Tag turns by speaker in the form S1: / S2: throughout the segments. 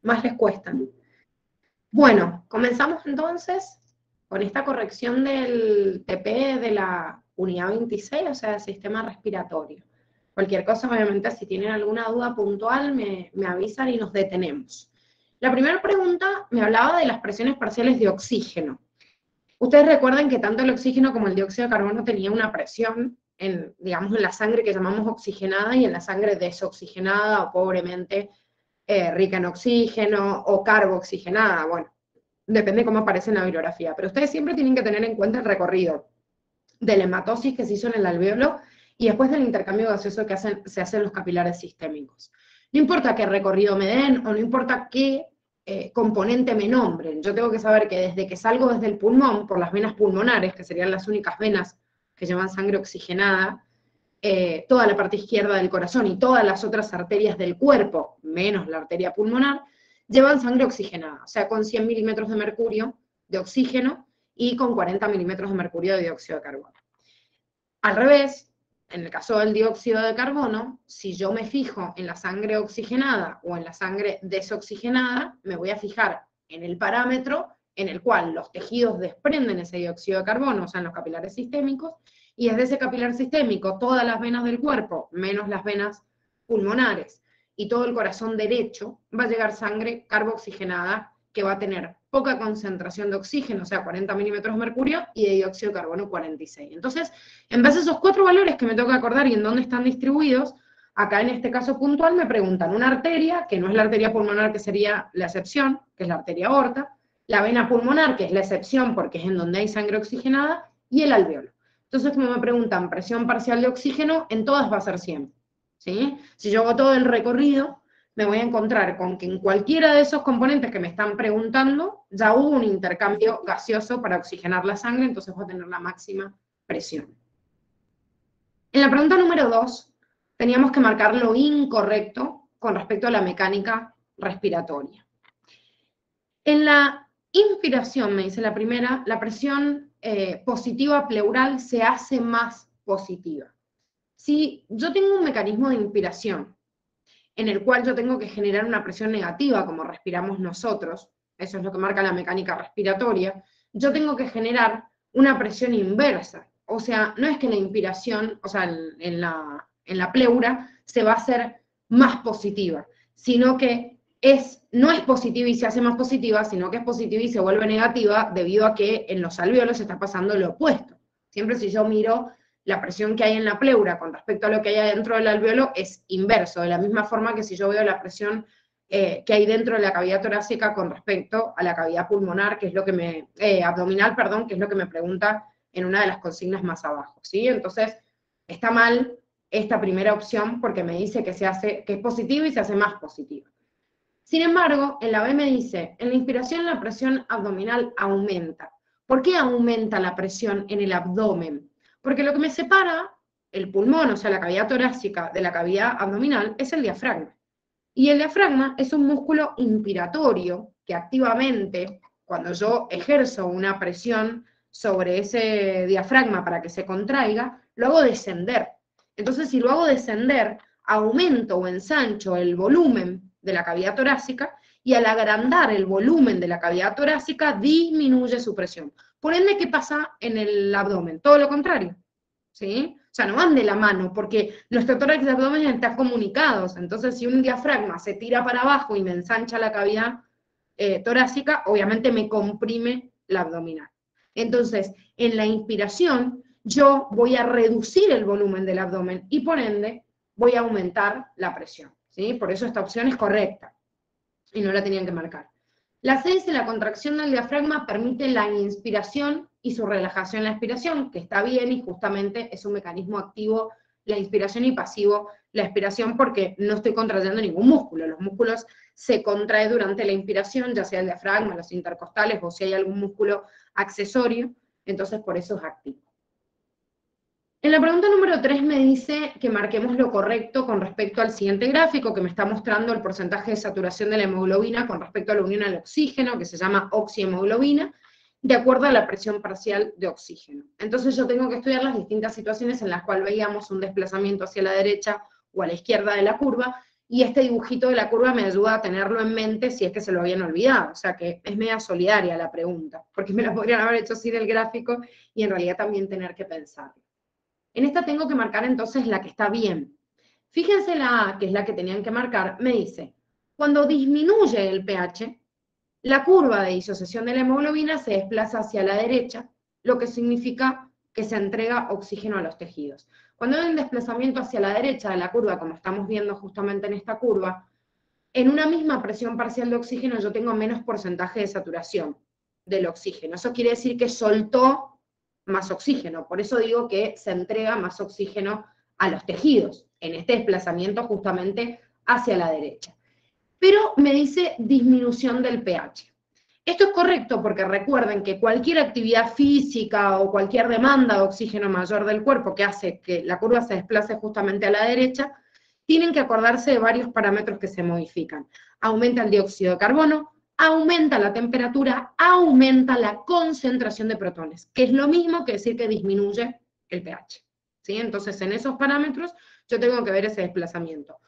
S1: más les cuestan. Bueno, comenzamos entonces con esta corrección del TP de la unidad 26, o sea, del sistema respiratorio. Cualquier cosa, obviamente, si tienen alguna duda puntual, me avisan y nos detenemos. La primera pregunta me hablaba de las presiones parciales de oxígeno. Ustedes recuerden que tanto el oxígeno como el dióxido de carbono tenían una presión digamos, en la sangre que llamamos oxigenada y en la sangre desoxigenada o pobremente rica en oxígeno o carboxigenada. Bueno, depende cómo aparece en la bibliografía, pero ustedes siempre tienen que tener en cuenta el recorrido de la hematosis que se hizo en el alvéolo y después del intercambio gaseoso que se hace en los capilares sistémicos. No importa qué recorrido me den o no importa qué componente me nombren, yo tengo que saber que desde que salgo desde el pulmón, por las venas pulmonares, que serían las únicas venas que llevan sangre oxigenada, toda la parte izquierda del corazón y todas las otras arterias del cuerpo, menos la arteria pulmonar, llevan sangre oxigenada, o sea, con 100 milímetros de mercurio de oxígeno y con 40 milímetros de mercurio de dióxido de carbono. Al revés, en el caso del dióxido de carbono, si yo me fijo en la sangre oxigenada o en la sangre desoxigenada, me voy a fijar en el parámetro en el cual los tejidos desprenden ese dióxido de carbono, o sea, en los capilares sistémicos, y desde ese capilar sistémico, todas las venas del cuerpo, menos las venas pulmonares, y todo el corazón derecho, va a llegar sangre carboxigenada que va a tener poca concentración de oxígeno, o sea, 40 milímetros de mercurio, y de dióxido de carbono 46. Entonces, en base a esos 4 valores que me tengo que acordar y en dónde están distribuidos, acá en este caso puntual me preguntan una arteria, que no es la arteria pulmonar, que sería la excepción, que es la arteria aorta, la vena pulmonar, que es la excepción porque es en donde hay sangre oxigenada, y el alvéolo. Entonces, como me preguntan presión parcial de oxígeno, en todas va a ser 100. ¿Sí? Si yo hago todo el recorrido, me voy a encontrar con que en cualquiera de esos componentes que me están preguntando, ya hubo un intercambio gaseoso para oxigenar la sangre, entonces voy a tener la máxima presión. En la pregunta número 2, teníamos que marcar lo incorrecto con respecto a la mecánica respiratoria. En la inspiración, me dice la primera, la presión positiva pleural se hace más positiva. Si yo tengo un mecanismo de inspiración en el cual yo tengo que generar una presión negativa, como respiramos nosotros, eso es lo que marca la mecánica respiratoria, yo tengo que generar una presión inversa. O sea, no es que la inspiración, o sea, en la pleura, se va a hacer más positiva, sino que no es positiva y se hace más positiva, sino que es positiva y se vuelve negativa debido a que en los alvéolos está pasando lo opuesto. Siempre si yo miro la presión que hay en la pleura con respecto a lo que hay dentro del alvéolo es inverso, de la misma forma que si yo veo la presión que hay dentro de la cavidad torácica con respecto a la cavidad pulmonar, que es lo que abdominal, perdón, que es lo que me pregunta en una de las consignas más abajo, ¿sí? Entonces, está mal esta primera opción porque me dice que es positiva y se hace más positiva. Sin embargo, en la B me dice, en la inspiración la presión abdominal aumenta. ¿Por qué aumenta la presión en el abdomen? Porque lo que me separa el pulmón, o sea, la cavidad torácica, de la cavidad abdominal, es el diafragma. Y el diafragma es un músculo inspiratorio que activamente, cuando yo ejerzo una presión sobre ese diafragma para que se contraiga, lo hago descender. Entonces, si lo hago descender, aumento o ensancho el volumen de la cavidad torácica, y al agrandar el volumen de la cavidad torácica, disminuye su presión. Por ende, ¿qué pasa en el abdomen? Todo lo contrario, ¿sí? O sea, no van de la mano, porque nuestro tórax y abdomen están comunicados. Entonces, si un diafragma se tira para abajo y me ensancha la cavidad torácica, obviamente me comprime la abdominal. Entonces, en la inspiración, yo voy a reducir el volumen del abdomen y por ende voy a aumentar la presión, ¿sí? Por eso esta opción es correcta y no la tenían que marcar. La C dice, la contracción del diafragma permite la inspiración y su relajación en la expiración, que está bien y justamente es un mecanismo activo la inspiración y pasivo la expiración porque no estoy contrayendo ningún músculo. Los músculos se contraen durante la inspiración, ya sea el diafragma, los intercostales o si hay algún músculo accesorio, entonces por eso es activo. En la pregunta número 3 me dice que marquemos lo correcto con respecto al siguiente gráfico que me está mostrando el porcentaje de saturación de la hemoglobina con respecto a la unión al oxígeno, que se llama oxihemoglobina, de acuerdo a la presión parcial de oxígeno. Entonces yo tengo que estudiar las distintas situaciones en las cuales veíamos un desplazamiento hacia la derecha o a la izquierda de la curva, y este dibujito de la curva me ayuda a tenerlo en mente si es que se lo habían olvidado. O sea que es media solidaria la pregunta, porque me la podrían haber hecho sin el gráfico y en realidad también tener que pensarlo. En esta tengo que marcar entonces la que está bien. Fíjense la A, que es la que tenían que marcar, me dice, cuando disminuye el pH, la curva de disociación de la hemoglobina se desplaza hacia la derecha, lo que significa que se entrega oxígeno a los tejidos. Cuando hay un desplazamiento hacia la derecha de la curva, como estamos viendo justamente en esta curva, en una misma presión parcial de oxígeno yo tengo menos porcentaje de saturación del oxígeno. Eso quiere decir que soltó más oxígeno. Por eso digo que se entrega más oxígeno a los tejidos, en este desplazamiento justamente hacia la derecha. Pero me dice disminución del pH. Esto es correcto porque recuerden que cualquier actividad física o cualquier demanda de oxígeno mayor del cuerpo que hace que la curva se desplace justamente a la derecha, tienen que acordarse de varios parámetros que se modifican. Aumenta el dióxido de carbono, aumenta la temperatura, aumenta la concentración de protones, que es lo mismo que decir que disminuye el pH. ¿Sí? Entonces, en esos parámetros yo tengo que ver ese desplazamiento.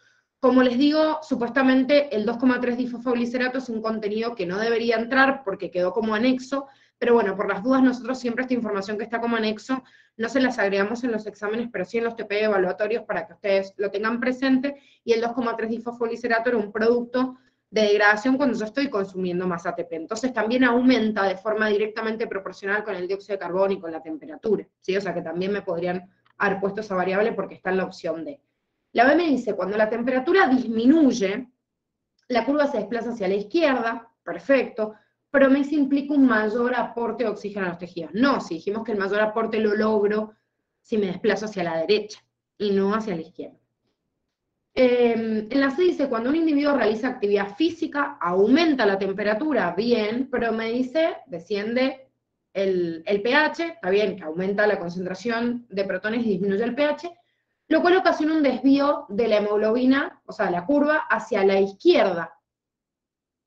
S1: Como les digo, supuestamente el 2,3-difosfoglicerato es un contenido que no debería entrar porque quedó como anexo, pero bueno, por las dudas nosotros siempre esta información que está como anexo no se las agregamos en los exámenes, pero sí en los TPE evaluatorios para que ustedes lo tengan presente, y el 2,3-difosfoglicerato era un producto de degradación cuando yo estoy consumiendo más ATP. Entonces también aumenta de forma directamente proporcional con el dióxido de carbono y con la temperatura, ¿sí? O sea que también me podrían haber puesto esa variable porque está en la opción D. La B me dice, cuando la temperatura disminuye, la curva se desplaza hacia la izquierda, perfecto, pero me dice implica un mayor aporte de oxígeno a los tejidos. No, si dijimos que el mayor aporte lo logro si me desplazo hacia la derecha y no hacia la izquierda. En la C dice, cuando un individuo realiza actividad física, aumenta la temperatura, bien, pero me dice, desciende el pH, está bien, que aumenta la concentración de protones y disminuye el pH, lo cual ocasiona un desvío de la hemoglobina, o sea, la curva, hacia la izquierda,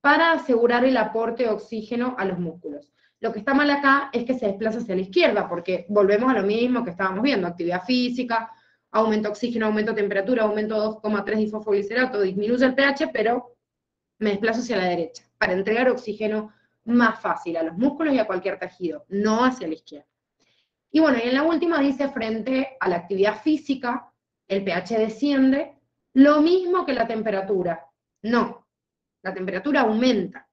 S1: para asegurar el aporte de oxígeno a los músculos. Lo que está mal acá es que se desplaza hacia la izquierda, porque volvemos a lo mismo que estábamos viendo, actividad física, aumento oxígeno, aumento temperatura, aumento 2,3-difosfoglicerato, disminuye el pH, pero me desplazo hacia la derecha, para entregar oxígeno más fácil a los músculos y a cualquier tejido, no hacia la izquierda. Y bueno, y en la última dice, frente a la actividad física, el pH desciende, lo mismo que la temperatura. No, la temperatura aumenta,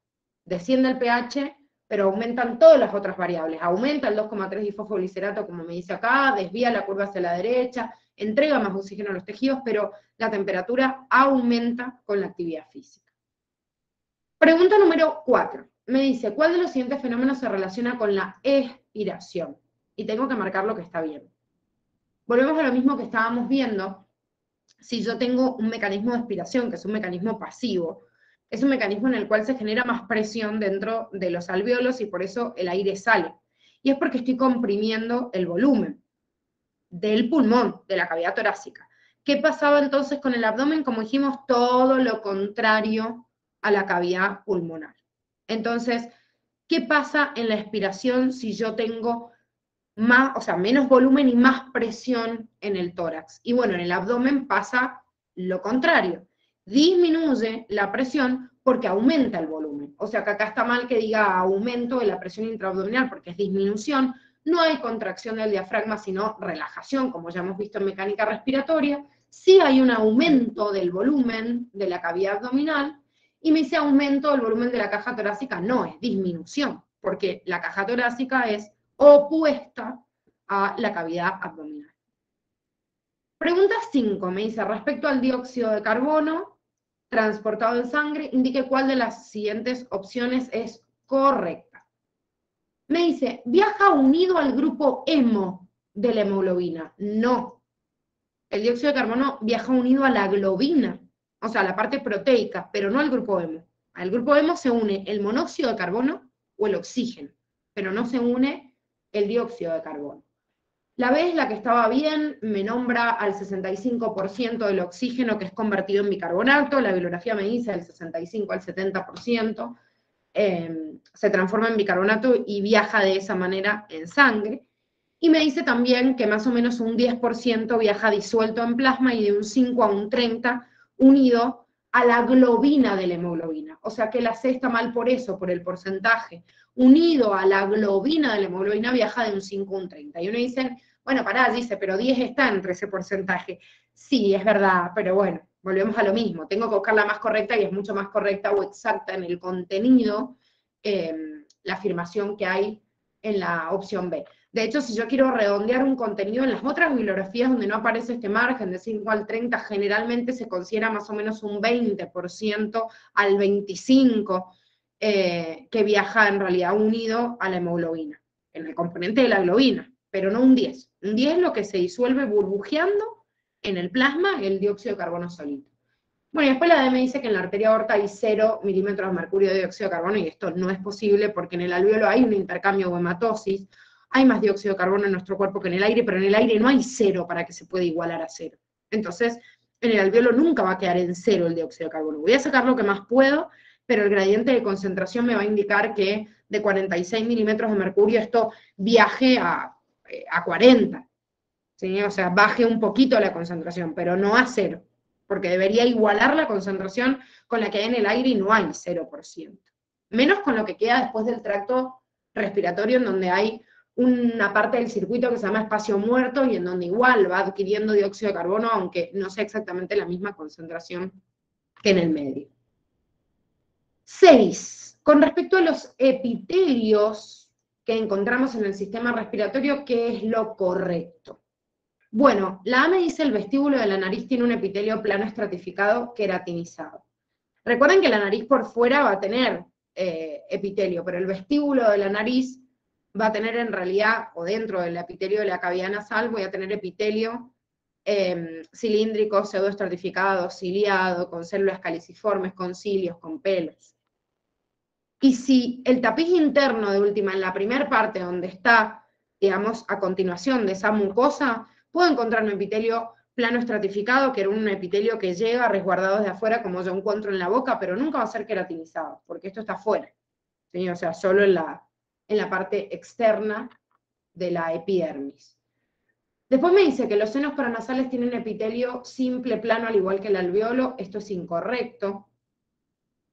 S1: desciende el pH, pero aumentan todas las otras variables. Aumenta el 2,3-difosfoglicerato, como me dice acá, desvía la curva hacia la derecha, entrega más oxígeno a los tejidos, pero la temperatura aumenta con la actividad física. Pregunta número 4. Me dice, ¿cuál de los siguientes fenómenos se relaciona con la expiración? Y tengo que marcar lo que está bien. Volvemos a lo mismo que estábamos viendo. Si yo tengo un mecanismo de expiración, que es un mecanismo pasivo, es un mecanismo en el cual se genera más presión dentro de los alvéolos y por eso el aire sale. Y es porque estoy comprimiendo el volumen del pulmón, de la cavidad torácica. ¿Qué pasaba entonces con el abdomen? Como dijimos, todo lo contrario a la cavidad pulmonar. Entonces, ¿qué pasa en la expiración si yo tengo más, o sea, menos volumen y más presión en el tórax? Y bueno, en el abdomen pasa lo contrario. Disminuye la presión porque aumenta el volumen. O sea, que acá está mal que diga aumento de la presión intraabdominal porque es disminución. No hay contracción del diafragma, sino relajación, como ya hemos visto en mecánica respiratoria. Sí hay un aumento del volumen de la cavidad abdominal, y me dice aumento del volumen de la caja torácica. No, es disminución, porque la caja torácica es opuesta a la cavidad abdominal. Pregunta 5, me dice, respecto al dióxido de carbono transportado en sangre, indique cuál de las siguientes opciones es correcta. Me dice, ¿viaja unido al grupo hemo de la hemoglobina? No. El dióxido de carbono viaja unido a la globina, o sea, a la parte proteica, pero no al grupo hemo. Al grupo hemo se une el monóxido de carbono o el oxígeno, pero no se une el dióxido de carbono. La B es la que estaba bien, me nombra al 65% del oxígeno que es convertido en bicarbonato, la bibliografía me dice del 65 al 70%, se transforma en bicarbonato y viaja de esa manera en sangre. Y me dice también que más o menos un 10% viaja disuelto en plasma y de un 5 a un 30 unido a la globina de la hemoglobina. O sea que la C está mal por eso, por el porcentaje. Unido a la globina de la hemoglobina viaja de un 5 a un 30. Y uno dice, bueno, pará, dice, pero 10 está entre ese porcentaje. Sí, es verdad, pero bueno, volvemos a lo mismo. Tengo que buscar la más correcta y es mucho más correcta o exacta en el contenido la afirmación que hay en la opción B. De hecho, si yo quiero redondear un contenido en las otras bibliografías donde no aparece este margen de 5 al 30, generalmente se considera más o menos un 20% al 25% que viaja en realidad unido a la hemoglobina, en el componente de la globina, pero no un 10. Un 10 es lo que se disuelve burbujeando en el plasma, el dióxido de carbono solito. Bueno, y después la D me dice que en la arteria aorta hay 0 milímetros de mercurio de dióxido de carbono, y esto no es posible porque en el alvéolo hay un intercambio o hematosis, hay más dióxido de carbono en nuestro cuerpo que en el aire, pero en el aire no hay 0 para que se pueda igualar a 0. Entonces, en el alvéolo nunca va a quedar en 0 el dióxido de carbono. Voy a sacar lo que más puedo, pero el gradiente de concentración me va a indicar que de 46 milímetros de mercurio esto viaje a 40. ¿Sí? O sea, baje un poquito la concentración, pero no a 0, porque debería igualar la concentración con la que hay en el aire y no hay 0%. Menos con lo que queda después del tracto respiratorio, en donde hay una parte del circuito que se llama espacio muerto y en donde igual va adquiriendo dióxido de carbono, aunque no sea exactamente la misma concentración que en el medio. 6. Con respecto a los epitelios que encontramos en el sistema respiratorio, ¿qué es lo correcto? Bueno, la A me dice el vestíbulo de la nariz tiene un epitelio plano estratificado queratinizado. Recuerden que la nariz por fuera va a tener epitelio, pero el vestíbulo de la nariz va a tener en realidad, o dentro del epitelio de la cavidad nasal, voy a tener epitelio cilíndrico, pseudoestratificado, ciliado, con células caliciformes, con cilios, con pelos. Y si el tapiz interno de última, en la primera parte donde está, digamos, a continuación de esa mucosa, puedo encontrar un epitelio plano estratificado, que era un epitelio que llega resguardado desde afuera, como yo encuentro en la boca, pero nunca va a ser queratinizado, porque esto está afuera, ¿sí? O sea, solo en la parte externa de la epidermis. Después me dice que los senos paranasales tienen epitelio simple plano, al igual que el alveolo. Esto es incorrecto,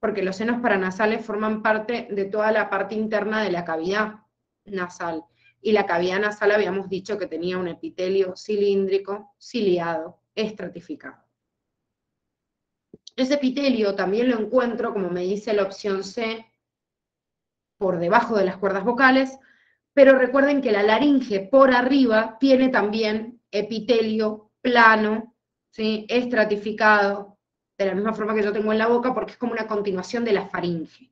S1: porque los senos paranasales forman parte de toda la parte interna de la cavidad nasal. Y la cavidad nasal habíamos dicho que tenía un epitelio cilíndrico, ciliado, estratificado. Ese epitelio también lo encuentro, como me dice la opción C, por debajo de las cuerdas vocales, pero recuerden que la laringe por arriba tiene también epitelio plano, ¿sí? Estratificado, de la misma forma que yo tengo en la boca, porque es como una continuación de la faringe.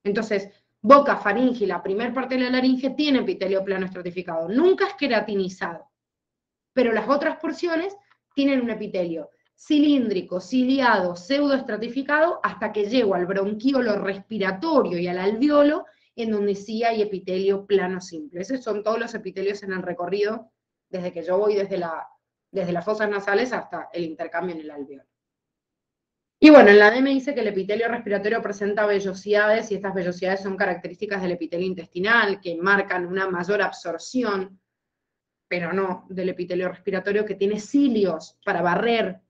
S1: Entonces, boca, faringe y la primera parte de la laringe tiene epitelio plano estratificado. Nunca es queratinizado, pero las otras porciones tienen un epitelio cilíndrico, ciliado, pseudoestratificado, hasta que llego al bronquiolo respiratorio y al alveolo, en donde sí hay epitelio plano simple. Esos son todos los epitelios en el recorrido, desde que yo voy desde las fosas nasales hasta el intercambio en el alveolo. Y bueno, en la D me dice que el epitelio respiratorio presenta vellosidades, y estas vellosidades son características del epitelio intestinal, que marcan una mayor absorción, pero no del epitelio respiratorio, que tiene cilios para barrer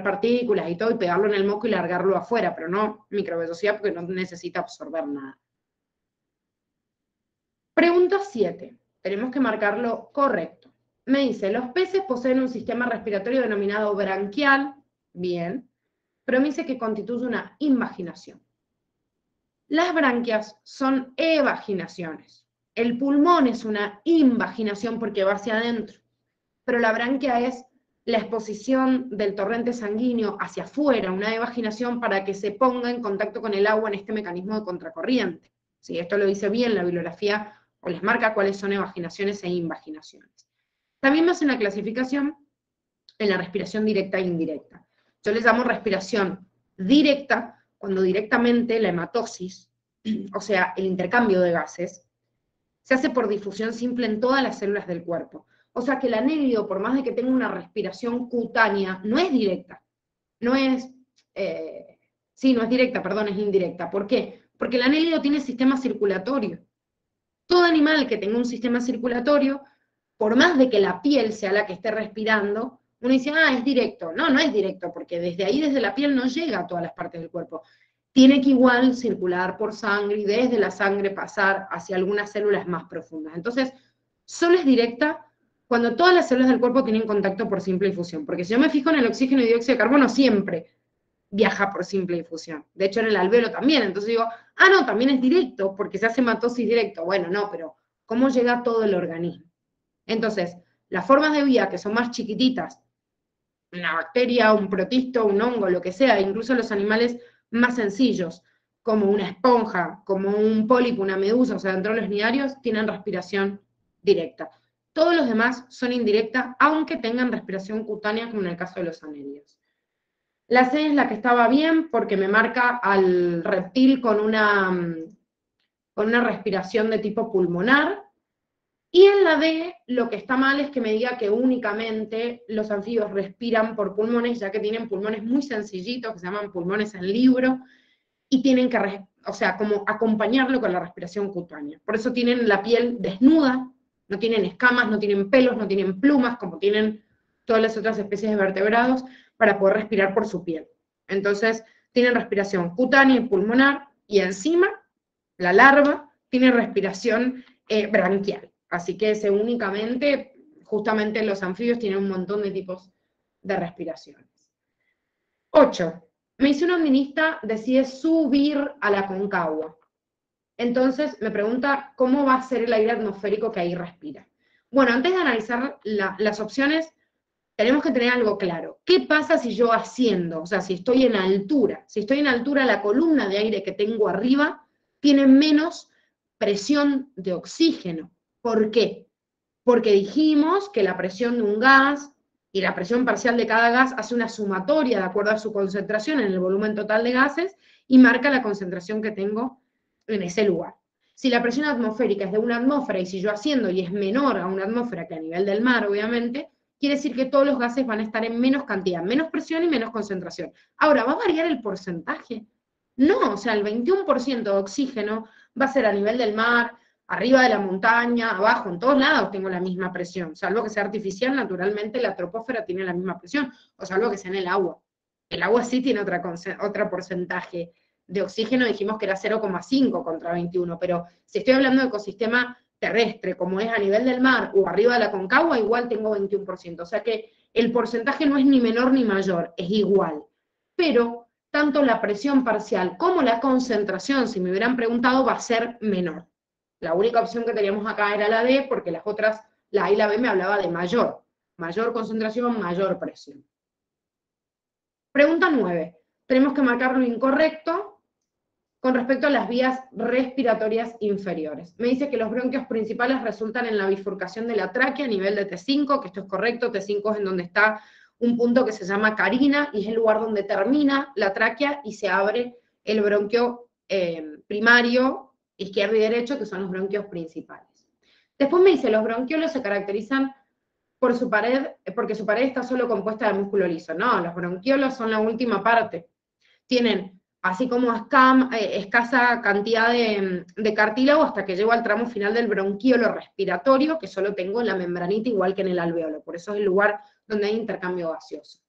S1: partículas y todo, y pegarlo en el moco y largarlo afuera, pero no microvellosidad porque no necesita absorber nada. Pregunta 7. Tenemos que marcarlo correcto. Me dice, los peces poseen un sistema respiratorio denominado branquial, bien, pero me dice que constituye una invaginación. Las branquias son evaginaciones. El pulmón es una invaginación porque va hacia adentro, pero la branquia es la exposición del torrente sanguíneo hacia afuera, una evaginación para que se ponga en contacto con el agua en este mecanismo de contracorriente. ¿Sí? Esto lo dice bien la bibliografía, o les marca cuáles son evaginaciones e invaginaciones. También me hace una clasificación en la respiración directa e indirecta. Yo les llamo respiración directa, cuando directamente la hematosis, o sea, el intercambio de gases, se hace por difusión simple en todas las células del cuerpo. O sea que el anélido, por más de que tenga una respiración cutánea, no es directa. No es directa, perdón, es indirecta. ¿Por qué? Porque el anélido tiene sistema circulatorio. Todo animal que tenga un sistema circulatorio, por más de que la piel sea la que esté respirando, Uno dice, ah, es directo. No, no es directo, porque desde ahí, desde la piel, no llega a todas las partes del cuerpo. Tiene que igual circular por sangre y desde la sangre pasar hacia algunas células más profundas. Entonces, solo es directa cuando todas las células del cuerpo tienen contacto por simple difusión. Porque si yo me fijo en el oxígeno y dióxido de carbono, siempre viaja por simple difusión. De hecho, en el alveolo también. Entonces digo, ah, no, también es directo, porque se hace matosis directo. Bueno, no, pero ¿cómo llega a todo el organismo? Entonces, las formas de vía que son más chiquititas, una bacteria, un protisto, un hongo, lo que sea, incluso los animales más sencillos, como una esponja, como un pólipo, una medusa, o sea, dentro de los nidarios, tienen respiración directa. Todos los demás son indirectas, aunque tengan respiración cutánea, como en el caso de los anélidos. La C es la que estaba bien, porque me marca al reptil con una respiración de tipo pulmonar, y en la D, lo que está mal es que me diga que únicamente los anfibios respiran por pulmones, ya que tienen pulmones muy sencillitos, que se llaman pulmones en libro, y tienen que, o sea, como acompañarlo con la respiración cutánea. Por eso tienen la piel desnuda, no tienen escamas, no tienen pelos, no tienen plumas, como tienen todas las otras especies de vertebrados, para poder respirar por su piel. Entonces, tienen respiración cutánea y pulmonar, y encima, la larva tiene respiración branquial. Así que ese únicamente, justamente los anfibios tienen un montón de tipos de respiraciones. 8. Medicina andinista decide subir a la Concagua. Entonces me pregunta cómo va a ser el aire atmosférico que ahí respira. Bueno, antes de analizar las opciones, tenemos que tener algo claro. ¿Qué pasa si yo asciendo? O sea, si estoy en altura. Si estoy en altura, la columna de aire que tengo arriba tiene menos presión de oxígeno. ¿Por qué? Porque dijimos que la presión de un gas y la presión parcial de cada gas hace una sumatoria de acuerdo a su concentración en el volumen total de gases y marca la concentración que tengo en ese lugar. Si la presión atmosférica es de una atmósfera y si yo asciendo y es menor a una atmósfera que a nivel del mar, obviamente, quiere decir que todos los gases van a estar en menos cantidad, menos presión y menos concentración. Ahora, ¿va a variar el porcentaje? No, o sea, el 21% de oxígeno va a ser a nivel del mar, arriba de la montaña, abajo, en todos lados tengo la misma presión, salvo que sea artificial, naturalmente la troposfera tiene la misma presión, o salvo que sea en el agua. El agua sí tiene otro porcentaje de oxígeno, dijimos que era 0,5 contra 21, pero si estoy hablando de ecosistema terrestre, como es a nivel del mar o arriba de la Concagua, igual tengo 21%, o sea que el porcentaje no es ni menor ni mayor, es igual. Pero tanto la presión parcial como la concentración, si me hubieran preguntado, va a ser menor. La única opción que teníamos acá era la D, porque las otras, la A y la B, me hablaba de mayor. Mayor concentración, mayor presión. Pregunta 9. Tenemos que marcar lo incorrecto con respecto a las vías respiratorias inferiores. Me dice que los bronquios principales resultan en la bifurcación de la tráquea a nivel de T5, que esto es correcto, T5 es en donde está un punto que se llama carina, y es el lugar donde termina la tráquea y se abre el bronquio primario, izquierdo y derecho, que son los bronquios principales. Después me dice, los bronquiolos se caracterizan por su pared, porque su pared está solo compuesta de músculo liso. No, los bronquiolos son la última parte. Tienen así como escasa cantidad de cartílago hasta que llego al tramo final del bronquiolo respiratorio, que solo tengo en la membranita igual que en el alveolo. Por eso es el lugar donde hay intercambio gaseoso.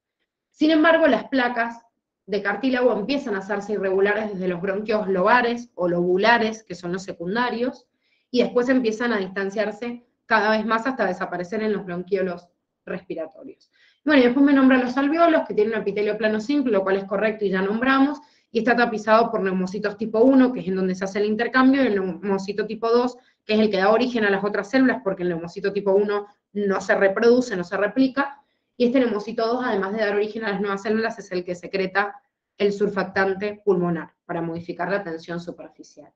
S1: Sin embargo, las placas de cartílago empiezan a hacerse irregulares desde los bronquios lobares o lobulares, que son los secundarios, y después empiezan a distanciarse cada vez más hasta desaparecer en los bronquiolos respiratorios. Bueno, y después me nombra los alveolos, que tienen un epitelio plano simple, lo cual es correcto y ya nombramos, y está tapizado por neumocitos tipo 1, que es en donde se hace el intercambio, y el neumocito tipo 2, que es el que da origen a las otras células, porque el neumocito tipo 1 no se reproduce, no se replica, y este neumocito 2, además de dar origen a las nuevas células, es el que secreta el surfactante pulmonar para modificar la tensión superficial.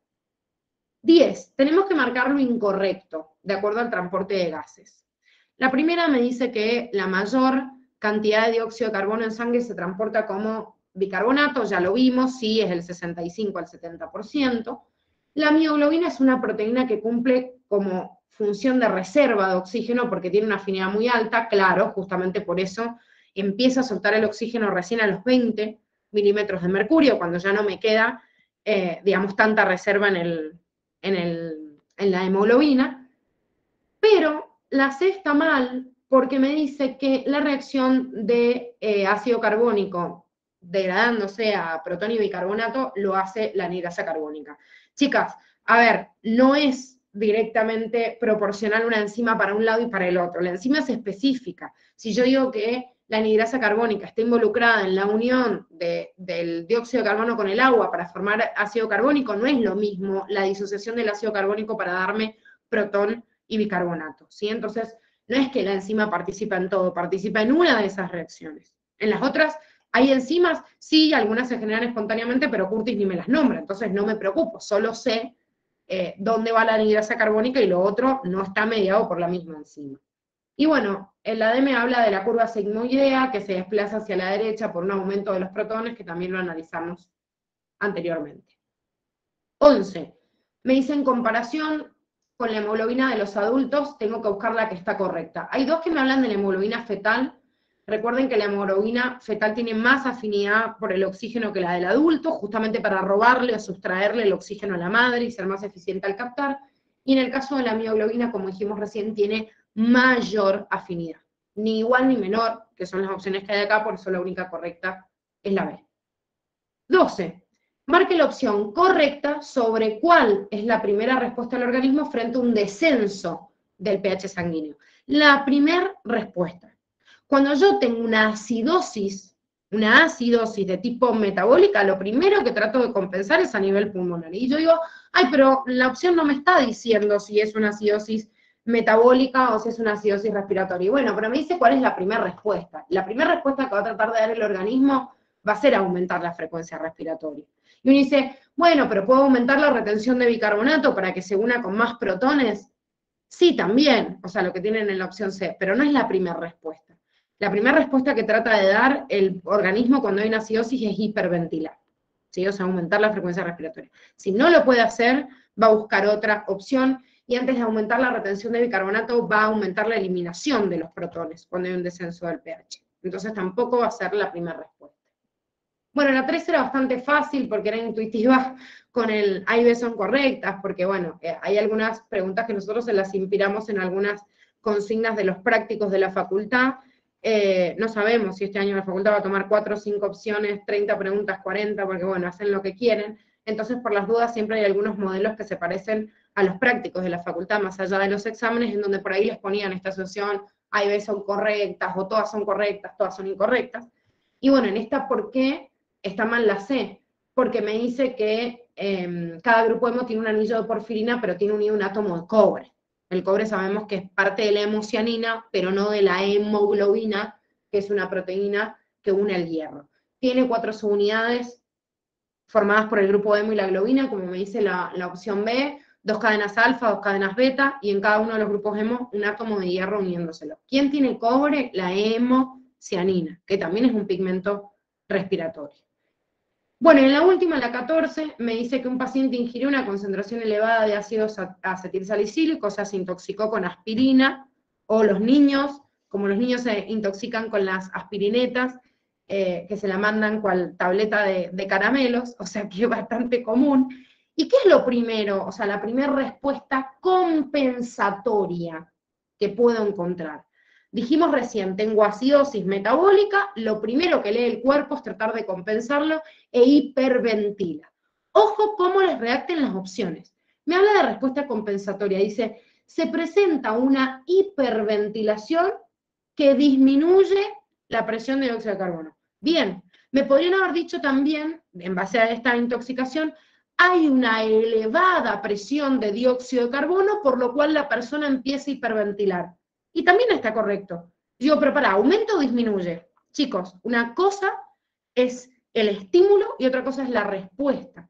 S1: 10. Tenemos que marcar lo incorrecto, de acuerdo al transporte de gases. La primera me dice que la mayor cantidad de dióxido de carbono en sangre se transporta como bicarbonato, ya lo vimos, sí, es el 65 al 70%. La mioglobina es una proteína que cumple como función de reserva de oxígeno porque tiene una afinidad muy alta, claro, justamente por eso empieza a soltar el oxígeno recién a los 20 milímetros de mercurio, cuando ya no me queda, digamos, tanta reserva en la hemoglobina, pero la C está mal porque me dice que la reacción de ácido carbónico degradándose a protonio y bicarbonato lo hace la anhidrasa carbónica. Chicas, a ver, no es directamente proporcional una enzima para un lado y para el otro. La enzima es específica. Si yo digo que la anhidrasa carbónica está involucrada en la unión del dióxido de carbono con el agua para formar ácido carbónico, no es lo mismo la disociación del ácido carbónico para darme protón y bicarbonato, ¿sí? Entonces, no es que la enzima participa en todo, participa en una de esas reacciones. En las otras hay enzimas, sí, algunas se generan espontáneamente, pero Curtis ni me las nombra, entonces no me preocupo, solo sé dónde va la anhidrasa carbónica y lo otro no está mediado por la misma enzima. Y bueno, el ADM habla de la curva sigmoidea que se desplaza hacia la derecha por un aumento de los protones, que también lo analizamos anteriormente. 11. Me dice en comparación con la hemoglobina de los adultos, tengo que buscar la que está correcta. Hay dos que me hablan de la hemoglobina fetal. Recuerden que la hemoglobina fetal tiene más afinidad por el oxígeno que la del adulto, justamente para robarle o sustraerle el oxígeno a la madre y ser más eficiente al captar. Y en el caso de la mioglobina, como dijimos recién, tiene mayor afinidad. Ni igual ni menor, que son las opciones que hay acá, por eso la única correcta es la B. 12. Marque la opción correcta sobre cuál es la primera respuesta del organismo frente a un descenso del pH sanguíneo. La primera respuesta. Cuando yo tengo una acidosis de tipo metabólica, lo primero que trato de compensar es a nivel pulmonar. Y yo digo, ay, pero la opción no me está diciendo si es una acidosis metabólica o si es una acidosis respiratoria. Y bueno, pero me dice cuál es la primera respuesta. La primera respuesta que va a tratar de dar el organismo va a ser aumentar la frecuencia respiratoria. Y uno dice, bueno, pero ¿puedo aumentar la retención de bicarbonato para que se una con más protones? Sí, también, o sea, lo que tienen en la opción C, pero no es la primera respuesta. La primera respuesta que trata de dar el organismo cuando hay una acidosis es hiperventilar, ¿sí? O sea, aumentar la frecuencia respiratoria. Si no lo puede hacer, va a buscar otra opción, y antes de aumentar la retención de bicarbonato, va a aumentar la eliminación de los protones cuando hay un descenso del pH. Entonces tampoco va a ser la primera respuesta. Bueno, la 3 era bastante fácil porque era intuitiva con el A y B son correctas, porque bueno, hay algunas preguntas que nosotros se las inspiramos en algunas consignas de los prácticos de la facultad. No sabemos si este año la facultad va a tomar 4 o 5 opciones, 30 preguntas, 40, porque bueno, hacen lo que quieren. Entonces, por las dudas, siempre hay algunos modelos que se parecen a los prácticos de la facultad, más allá de los exámenes, en donde por ahí les ponían esta asociación, A y B son correctas, o todas son correctas, todas son incorrectas. Y bueno, en esta, ¿por qué está mal la C? Porque me dice que cada grupo hemo tiene un anillo de porfirina, pero tiene unido un átomo de cobre. El cobre sabemos que es parte de la hemocianina, pero no de la hemoglobina, que es una proteína que une el hierro. Tiene 4 subunidades formadas por el grupo hemo y la globina, como me dice la opción B, 2 cadenas alfa, 2 cadenas beta, y en cada uno de los grupos hemo un átomo de hierro uniéndoselo. ¿Quién tiene cobre? La hemocianina, que también es un pigmento respiratorio. Bueno, en la última, en la 14, me dice que un paciente ingirió una concentración elevada de ácido acetilsalicílico, o sea, se intoxicó con aspirina, o los niños, como los niños se intoxican con las aspirinetas, que se la mandan cual tableta de caramelos, o sea, que es bastante común. ¿Y qué es lo primero? O sea, la primera respuesta compensatoria que puedo encontrar. Dijimos recién, tengo acidosis metabólica, lo primero que lee el cuerpo es tratar de compensarlo e hiperventila. Ojo cómo les reacten las opciones. Me habla de respuesta compensatoria, dice, se presenta una hiperventilación que disminuye la presión de dióxido de carbono. Bien, me podrían haber dicho también, en base a esta intoxicación, hay una elevada presión de dióxido de carbono, por lo cual la persona empieza a hiperventilar. Y también está correcto. Digo, pero para, ¿aumenta o disminuye? Chicos, una cosa es el estímulo y otra cosa es la respuesta.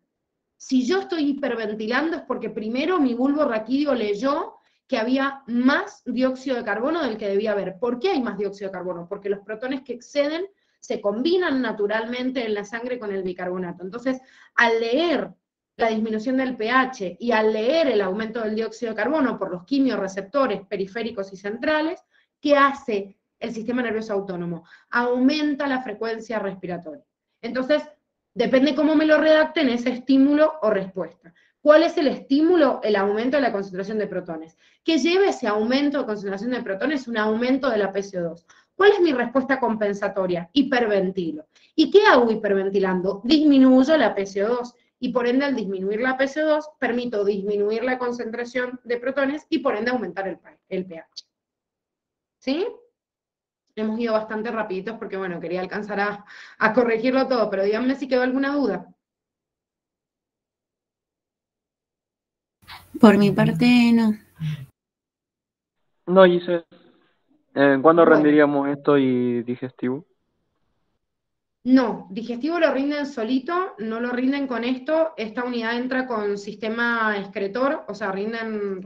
S1: Si yo estoy hiperventilando es porque primero mi bulbo raquídeo leyó que había más dióxido de carbono del que debía haber. ¿Por qué hay más dióxido de carbono? Porque los protones que exceden se combinan naturalmente en la sangre con el bicarbonato. Entonces, al leer la disminución del pH y al leer el aumento del dióxido de carbono por los quimiorreceptores periféricos y centrales, ¿qué hace el sistema nervioso autónomo? Aumenta la frecuencia respiratoria. Entonces, depende cómo me lo redacten, ese estímulo o respuesta. ¿Cuál es el estímulo? El aumento de la concentración de protones. ¿Qué lleva ese aumento de concentración de protones? Un aumento de la PCO2. ¿Cuál es mi respuesta compensatoria? Hiperventilo. ¿Y qué hago hiperventilando? Disminuyo la PCO2 y por ende al disminuir la PCO2 permito disminuir la concentración de protones y por ende aumentar el pH. ¿Sí? Hemos ido bastante rapiditos porque, bueno, quería alcanzar a corregirlo todo, pero díganme si quedó alguna duda.
S2: Por mi parte, no.
S3: No, Giselle. ¿Cuándo
S1: Bueno,
S3: rendiríamos esto y digestivo?
S1: no, digestivo lo rinden solito, no lo rinden con esto. Esta unidad entra con sistema excretor, o sea, rinden